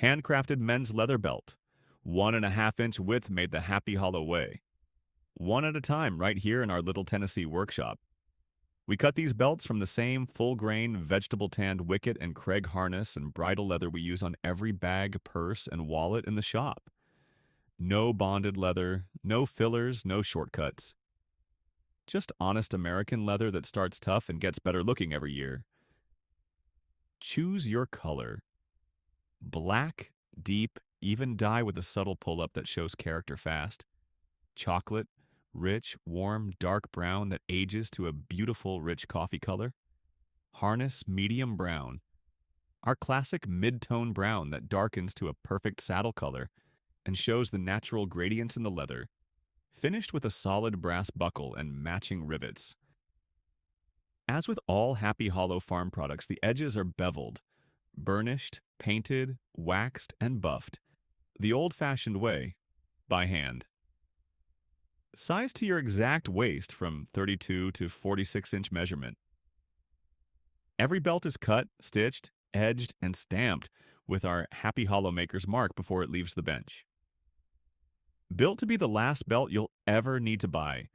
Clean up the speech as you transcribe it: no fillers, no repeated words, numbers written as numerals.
Handcrafted men's leather belt. 1.5 inch width made the Happy Hollow way. One at a time right here in our Little Tennessee workshop. We cut these belts from the same full-grain, vegetable-tanned Wickett and Craig harness and bridle leather we use on every bag, purse, and wallet in the shop. No bonded leather, no fillers, no shortcuts. Just honest American leather that starts tough and gets better looking every year. Choose your color. Black, deep, even dye with a subtle pull-up that shows character fast. Chocolate, rich, warm, dark brown that ages to a beautiful, rich coffee color. Harness, medium brown. Our classic mid-tone brown that darkens to a perfect saddle color and shows the natural gradients in the leather. Finished with a solid brass buckle and matching rivets. As with all Happy Hollow farm products, the edges are beveled, burnished, painted, waxed, and buffed, the old-fashioned way, by hand. Size to your exact waist from 32 to 46-inch measurement. Every belt is cut, stitched, edged, and stamped with our Happy Hollow maker's mark before it leaves the bench. Built to be the last belt you'll ever need to buy,